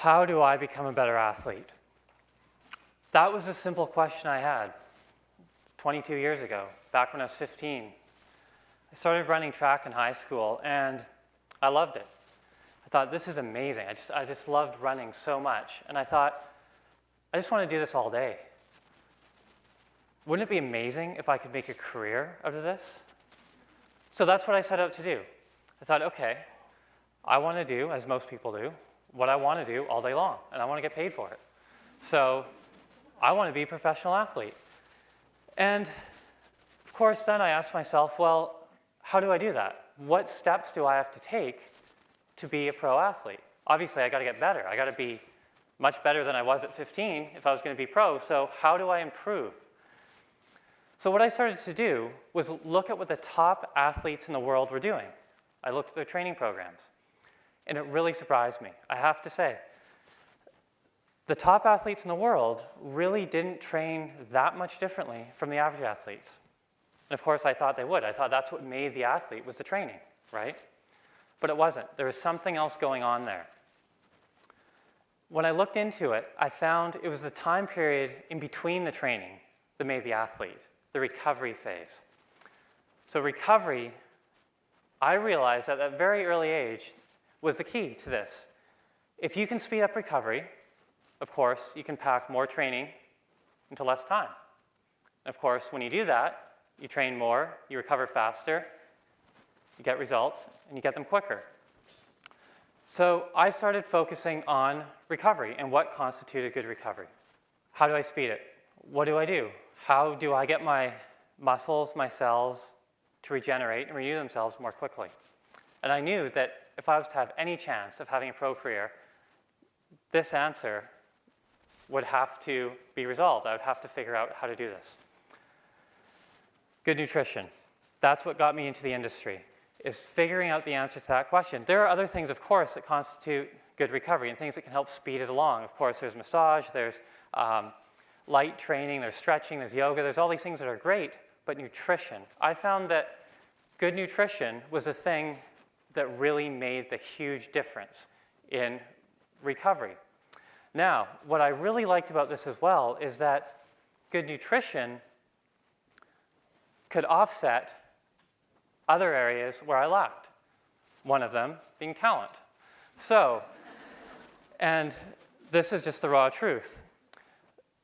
how do I become a better athlete? That was a simple question I had 22 years ago, back when I was 15. I started running track in high school, and I loved it. I thought, this is amazing. I just loved running so much. And I thought, I just want to do this all day. Wouldn't it be amazing if I could make a career out of this? So that's what I set out to do. I thought, okay, I want to do, as most people do, what I want to do all day long, and I want to get paid for it. So I want to be a professional athlete. And of course, then I asked myself, well, how do I do that? What steps do I have to take to be a pro athlete? Obviously, I got to get better. I got to be much better than I was at 15 if I was going to be pro. So how do I improve? So what I started to do was look at what the top athletes in the world were doing. I looked at their training programs, and it really surprised me. I have to say, the top athletes in the world really didn't train that much differently from the average athletes. And of course, I thought they would. I thought that's what made the athlete, was the training, right? But it wasn't. There was something else going on there. When I looked into it, I found it was the time period in between the training that made the athlete, the recovery phase. So recovery, I realized at that very early age, was the key to this. If you can speed up recovery, of course, you can pack more training into less time. And of course, when you do that, you train more, you recover faster, you get results, and you get them quicker. So I started focusing on recovery and what constituted good recovery. How do I speed it? What do I do? How do I get my muscles, my cells to regenerate and renew themselves more quickly? And I knew that if I was to have any chance of having a pro career, this answer would have to be resolved. I would have to figure out how to do this. Good nutrition. That's what got me into the industry, is figuring out the answer to that question. There are other things, of course, that constitute good recovery and things that can help speed it along. Of course, there's massage, there's light training, there's stretching, there's yoga, there's all these things that are great, but nutrition. I found that good nutrition was the thing that really made the huge difference in recovery. Now, what I really liked about this as well is that good nutrition could offset other areas where I lacked, one of them being talent. So, and this is just the raw truth.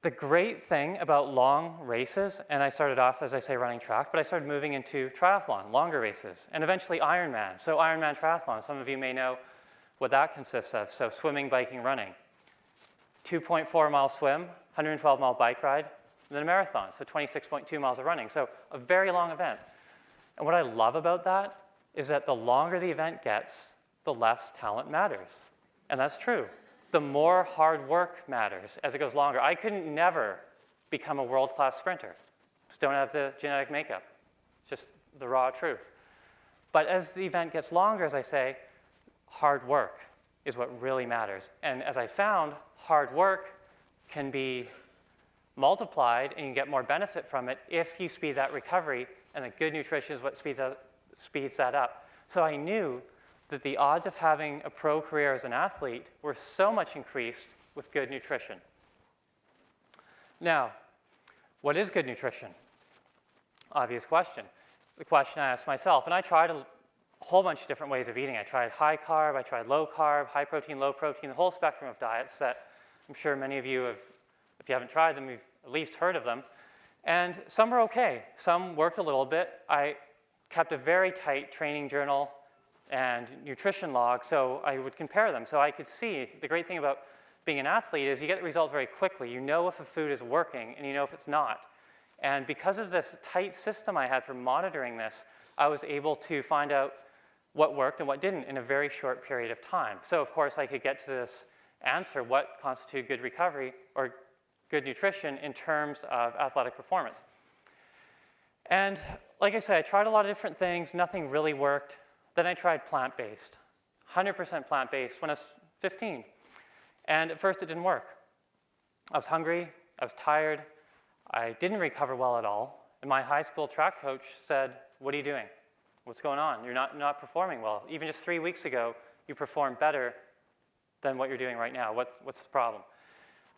The great thing about long races, and I started off, as I say, running track, but I started moving into triathlon, longer races, and eventually Ironman. So Ironman triathlon, some of you may know what that consists of. So swimming, biking, running. 2.4-mile swim, 112-mile bike ride, and then a marathon, so 26.2 miles of running. So a very long event. And what I love about that is that the longer the event gets, the less talent matters. And that's true. The more hard work matters as it goes longer. I couldn't never become a world-class sprinter. Just don't have the genetic makeup. It's just the raw truth. But as the event gets longer, as I say, hard work is what really matters. And as I found, hard work can be multiplied and you get more benefit from it if you speed that recovery, and the good nutrition is what speeds that up. So I knew that the odds of having a pro career as an athlete were so much increased with good nutrition. Now, what is good nutrition? Obvious question. The question I asked myself, and I tried a whole bunch of different ways of eating. I tried high carb, I tried low carb, high protein, low protein, the whole spectrum of diets that I'm sure many of you have, if you haven't tried them, you've at least heard of them. And some were okay. Some worked a little bit. I kept a very tight training journal and nutrition log, so I would compare them. So I could see, the great thing about being an athlete is you get the results very quickly. You know if a food is working, and you know if it's not. And because of this tight system I had for monitoring this, I was able to find out what worked and what didn't in a very short period of time. So of course I could get to this answer, what constituted good recovery or good nutrition in terms of athletic performance. And like I said, I tried a lot of different things, nothing really worked. Then I tried plant-based, 100% plant-based when I was 15. And at first it didn't work. I was hungry, I was tired, I didn't recover well at all. And my high school track coach said, "What are you doing? What's going on? You're not performing well. Even just 3 weeks ago, you performed better than what you're doing right now? What's the problem?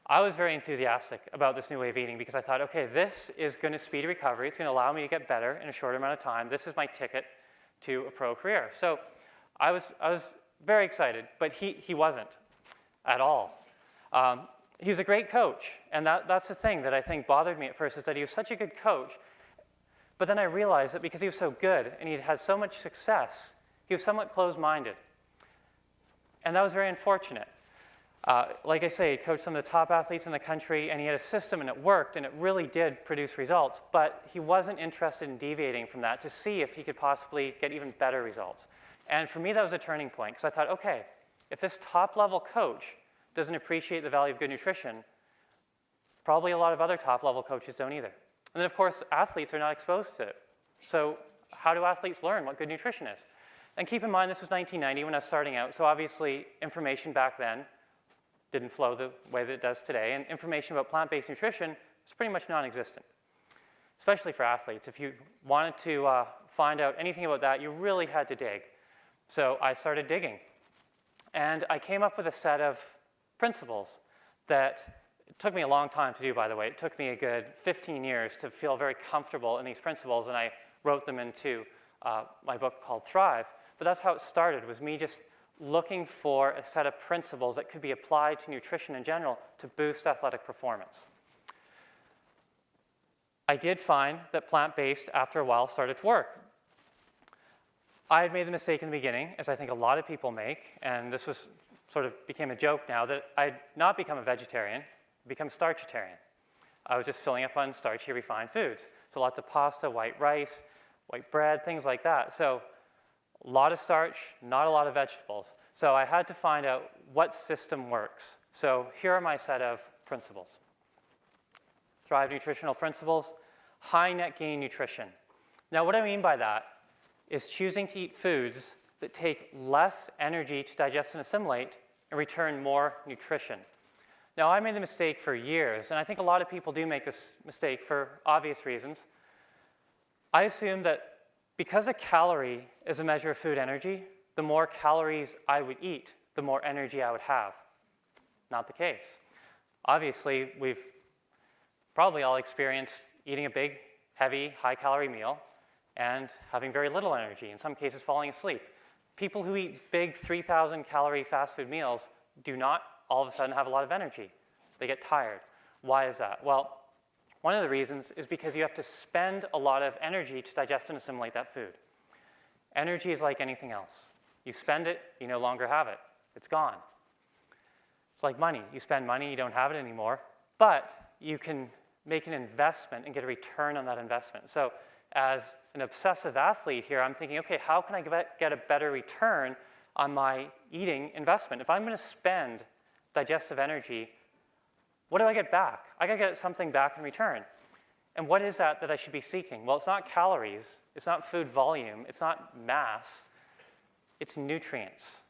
I was very enthusiastic about this new way of eating because I thought, okay, this is going to speed recovery. It's going to allow me to get better in a shorter amount of time. This is my ticket to a pro career. So I was very excited, but he wasn't at all. He was a great coach, and that's the thing that I think bothered me at first, is that he was such a good coach. But then I realized that because he was so good and he had so much success, he was somewhat closed-minded. And that was very unfortunate. Like I say, he coached some of the top athletes in the country, and he had a system, and it worked, and it really did produce results. But he wasn't interested in deviating from that to see if he could possibly get even better results. And for me, that was a turning point, because I thought, okay, if this top-level coach doesn't appreciate the value of good nutrition, probably a lot of other top-level coaches don't either. And then, of course, athletes are not exposed to it. So how do athletes learn what good nutrition is? And keep in mind, this was 1990 when I was starting out, so obviously information back then didn't flow the way that it does today, and information about plant-based nutrition was pretty much non-existent, especially for athletes. If you wanted to find out anything about that, you really had to dig. So I started digging, and I came up with a set of principles that it took me a long time to do, by the way. It took me a good 15 years to feel very comfortable in these principles, and I wrote them into my book called Thrive. But that's how it started, was me just looking for a set of principles that could be applied to nutrition in general to boost athletic performance. I did find that plant-based, after a while, started to work. I had made the mistake in the beginning, as I think a lot of people make, and this was sort of became a joke now, that I'd not become a vegetarian, become starchitarian. I was just filling up on starchy, refined foods. So lots of pasta, white rice, white bread, things like that. So a lot of starch, not a lot of vegetables. So I had to find out what system works. So here are my set of principles. Thrive nutritional principles, high net gain nutrition. Now what I mean by that is choosing to eat foods that take less energy to digest and assimilate and return more nutrition. Now I made the mistake for years, and I think a lot of people do make this mistake for obvious reasons. I assumed that because a calorie is a measure of food energy, the more calories I would eat, the more energy I would have. Not the case. Obviously, we've probably all experienced eating a big, heavy, high-calorie meal and having very little energy, in some cases falling asleep. People who eat big 3,000-calorie fast food meals do not all of a sudden have a lot of energy. They get tired. Why is that? Well, one of the reasons is because you have to spend a lot of energy to digest and assimilate that food. Energy is like anything else. You spend it, you no longer have it. It's gone. It's like money. You spend money, you don't have it anymore, but you can make an investment and get a return on that investment. So as an obsessive athlete here, I'm thinking, okay, how can I get a better return on my eating investment? If I'm going to spend digestive energy, what do I get back? I got to get something back in return. And what is that I should be seeking? Well, it's not calories, it's not food volume, it's not mass, it's nutrients.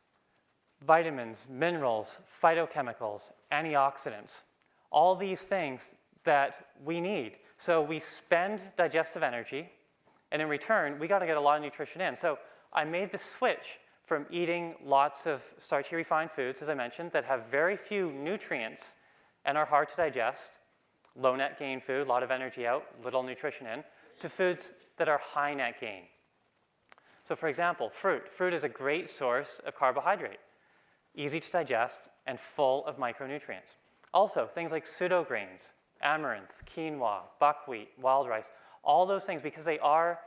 Vitamins, minerals, phytochemicals, antioxidants, all these things that we need. So we spend digestive energy, and in return, we got to get a lot of nutrition in. So I made the switch from eating lots of starchy refined foods, as I mentioned, that have very few nutrients and are hard to digest, low net gain food, a lot of energy out, little nutrition in, to foods that are high net gain. So for example, fruit. Fruit is a great source of carbohydrate, easy to digest and full of micronutrients. Also, things like pseudograins, amaranth, quinoa, buckwheat, wild rice, all those things, because they are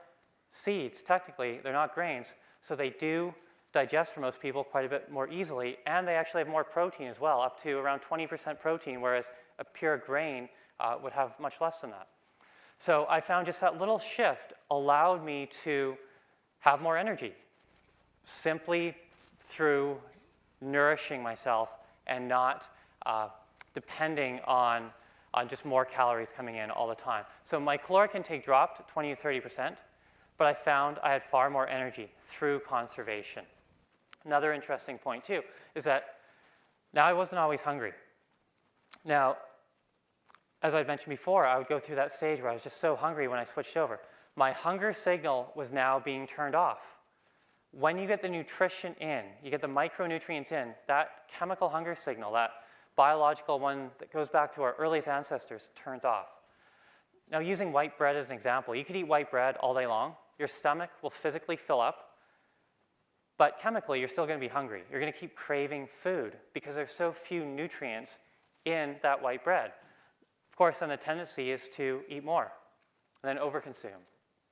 seeds, technically, they're not grains, so they do digest for most people quite a bit more easily, and they actually have more protein as well, up to around 20% protein, whereas a pure grain would have much less than that. So I found just that little shift allowed me to have more energy, simply through nourishing myself and not depending on just more calories coming in all the time. So my caloric intake dropped 20 to 30%, but I found I had far more energy through conservation. Another interesting point, too, is that now I wasn't always hungry. Now, as I mentioned before, I would go through that stage where I was just so hungry when I switched over. My hunger signal was now being turned off. When you get the nutrition in, you get the micronutrients in, that chemical hunger signal, that biological one that goes back to our earliest ancestors, turns off. Now, using white bread as an example, you could eat white bread all day long. Your stomach will physically fill up, but chemically, you're still going to be hungry. You're going to keep craving food because there's so few nutrients in that white bread. Of course, then the tendency is to eat more and then overconsume.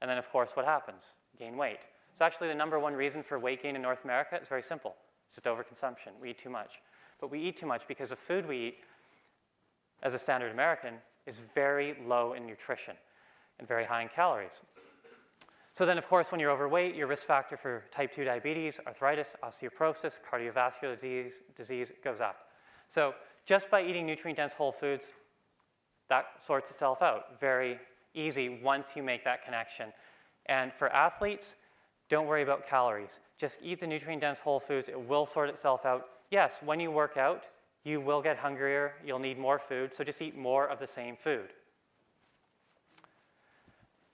And then, of course, what happens? Gain weight. So actually, the number one reason for weight gain in North America is very simple. It's just overconsumption. We eat too much. But we eat too much because the food we eat, as a standard American, is very low in nutrition and very high in calories. So then, of course, when you're overweight, your risk factor for type 2 diabetes, arthritis, osteoporosis, cardiovascular disease goes up. So just by eating nutrient-dense whole foods, that sorts itself out. Very easy once you make that connection. And for athletes, don't worry about calories. Just eat the nutrient-dense whole foods. It will sort itself out. Yes, when you work out, you will get hungrier. You'll need more food. So just eat more of the same food.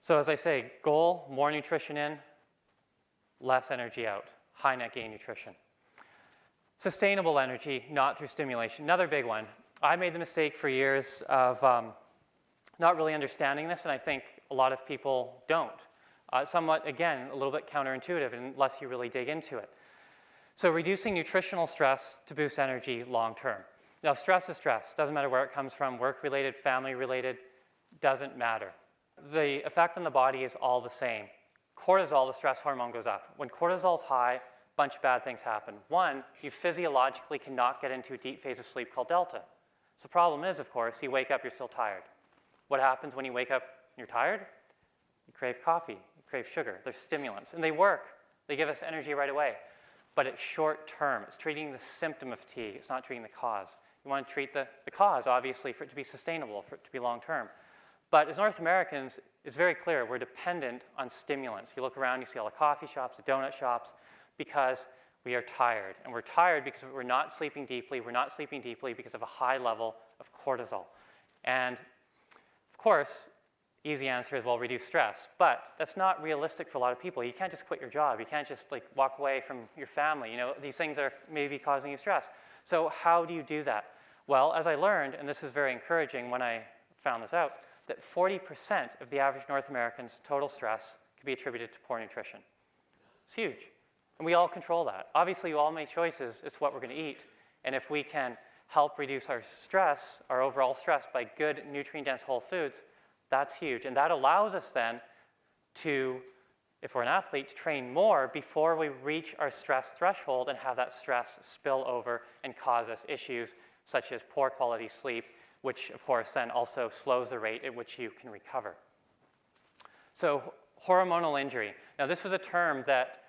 So as I say, goal, more nutrition in, less energy out. High net gain nutrition. Sustainable energy, not through stimulation. Another big one. I made the mistake for years of not really understanding this, and I think a lot of people don't. Somewhat, again, a little bit counterintuitive unless you really dig into it. So reducing nutritional stress to boost energy long term. Now, stress is stress. Doesn't matter where it comes from, work-related, family-related, doesn't matter. The effect on the body is all the same. Cortisol, the stress hormone, goes up. When cortisol's high, a bunch of bad things happen. One, you physiologically cannot get into a deep phase of sleep called delta. So the problem is, of course, you wake up, you're still tired. What happens when you wake up and you're tired? You crave coffee, you crave sugar. They're stimulants, and they work. They give us energy right away. But it's short term. It's treating the symptom of fatigue. It's not treating the cause. You want to treat the cause, obviously, for it to be sustainable, for it to be long term. But as North Americans, it's very clear we're dependent on stimulants. You look around, you see all the coffee shops, the donut shops, because we are tired. And we're tired because we're not sleeping deeply. We're not sleeping deeply because of a high level of cortisol. And of course, easy answer is, well, reduce stress. But that's not realistic for a lot of people. You can't just quit your job. You can't just walk away from your family. You know, these things are maybe causing you stress. So how do you do that? Well, as I learned, and this is very encouraging when I found this out, that 40% of the average North American's total stress can be attributed to poor nutrition. It's huge. And we all control that. Obviously, you all make choices as to what we're going to eat. And if we can help reduce our stress, our overall stress, by good nutrient-dense whole foods, that's huge. And that allows us then to, if we're an athlete, to train more before we reach our stress threshold and have that stress spill over and cause us issues such as poor quality sleep, which, of course, then also slows the rate at which you can recover. So hormonal injury. Now, this was a term that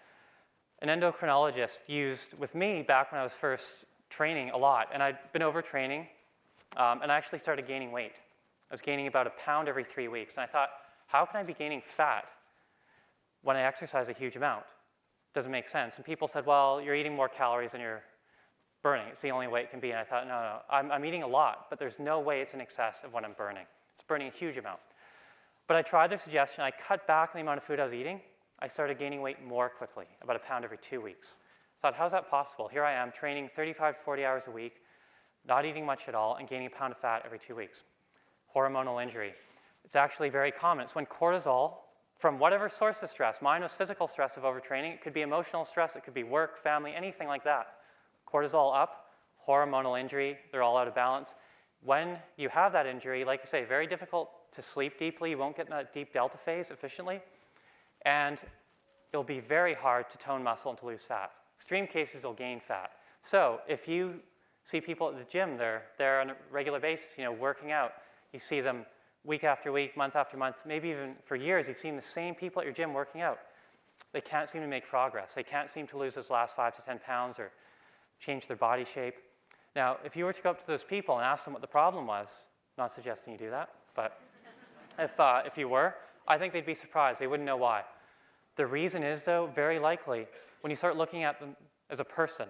an endocrinologist used with me back when I was first training a lot. And I'd been overtraining, and I actually started gaining weight. I was gaining about 1 pound every 3 weeks. And I thought, how can I be gaining fat when I exercise a huge amount? Doesn't make sense. And people said, well, you're eating more calories than you're burning. It's the only way it can be. And I thought, no, I'm eating a lot, but there's no way it's in excess of what I'm burning. It's burning a huge amount. But I tried their suggestion. I cut back the amount of food I was eating. I started gaining weight more quickly, about 1 pound every 2 weeks. I thought, how's that possible? Here I am training 35 to 40 hours a week, not eating much at all, and gaining 1 pound of fat every 2 weeks. Hormonal injury. It's actually very common. It's when cortisol, from whatever source of stress, mine was physical stress of overtraining, it could be emotional stress, it could be work, family, anything like that. Cortisol up, hormonal injury, they're all out of balance. When you have that injury, like I say, very difficult to sleep deeply. You won't get in that deep delta phase efficiently. And it'll be very hard to tone muscle and to lose fat. Extreme cases will gain fat. So if you see people at the gym, they're there on a regular basis, working out. You see them week after week, month after month, maybe even for years, you've seen the same people at your gym working out. They can't seem to make progress. They can't seem to lose those last 5 to 10 pounds or change their body shape. Now, if you were to go up to those people and ask them what the problem was, not suggesting you do that, but if you were, I think they'd be surprised. They wouldn't know why. The reason is, though, very likely, when you start looking at them as a person,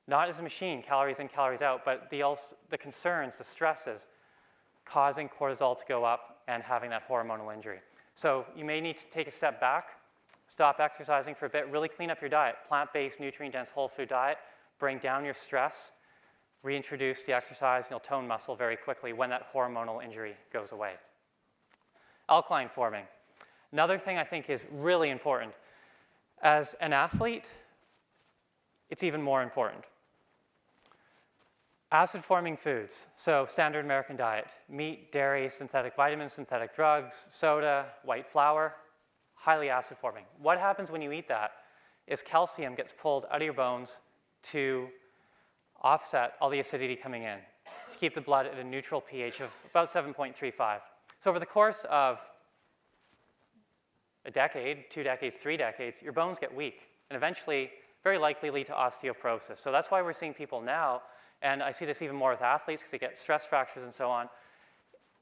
not as a machine, calories in, calories out, but the concerns, the stresses, causing cortisol to go up and having that hormonal injury. So you may need to take a step back stop exercising for a bit, really clean up your diet. Plant-based, nutrient-dense, whole food diet, bring down your stress, reintroduce the exercise, and you'll tone muscle very quickly when that hormonal injury goes away. Alkaline forming. Another thing I think is really important. As an athlete, it's even more important. Acid-forming foods, so standard American diet, meat, dairy, synthetic vitamins, synthetic drugs, soda, white flour, highly acid-forming. What happens when you eat that is calcium gets pulled out of your bones to offset all the acidity coming in, to keep the blood at a neutral pH of about 7.35. So over the course of a decade, 2 decades, 3 decades, your bones get weak and eventually very likely lead to osteoporosis. So that's why we're seeing people now, and I see this even more with athletes because they get stress fractures and so on.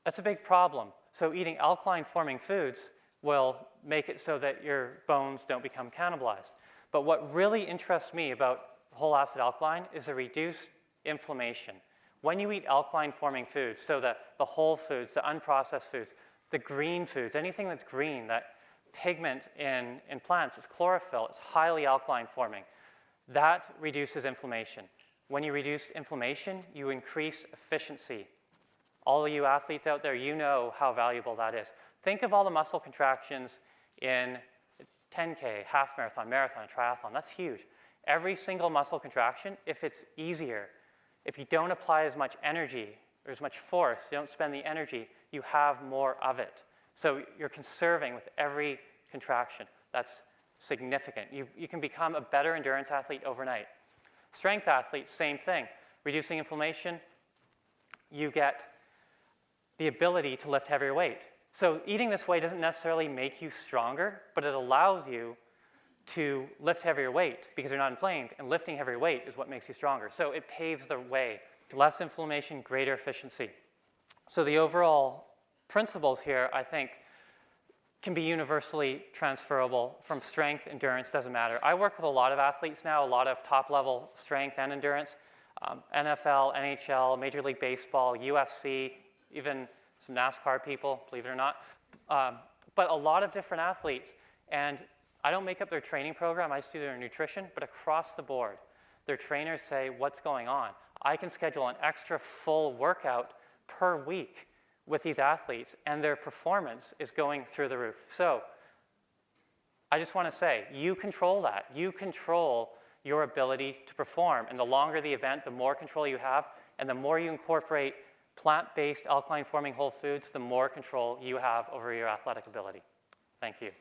That's a big problem. So eating alkaline-forming foods will make it so that your bones don't become cannibalized. But what really interests me about whole acid alkaline is the reduced inflammation. When you eat alkaline-forming foods, so the whole foods, the unprocessed foods, the green foods, anything that's green, that pigment in plants, it's chlorophyll, it's highly alkaline-forming. That reduces inflammation. When you reduce inflammation, you increase efficiency. All of you athletes out there, you know how valuable that is. Think of all the muscle contractions in 10K, half marathon, marathon, triathlon. That's huge. Every single muscle contraction, if it's easier, if you don't apply as much energy or as much force, you don't spend the energy, you have more of it. So you're conserving with every contraction. That's significant. You can become a better endurance athlete overnight. Strength athletes, same thing. Reducing inflammation, you get the ability to lift heavier weight. So eating this way doesn't necessarily make you stronger, but it allows you to lift heavier weight because you're not inflamed, and lifting heavier weight is what makes you stronger. So it paves the way. Less inflammation, greater efficiency. So the overall principles here, I think, can be universally transferable from strength, endurance, doesn't matter. I work with a lot of athletes now, a lot of top-level strength and endurance, NFL, NHL, Major League Baseball, UFC, even some NASCAR people, believe it or not, but a lot of different athletes. And I don't make up their training program, I just do their nutrition, but across the board, their trainers say, what's going on? I can schedule an extra full workout per week with these athletes, and their performance is going through the roof. So I just want to say, you control that. You control your ability to perform. And the longer the event, the more control you have, and the more you incorporate plant-based alkaline-forming whole foods, the more control you have over your athletic ability. Thank you.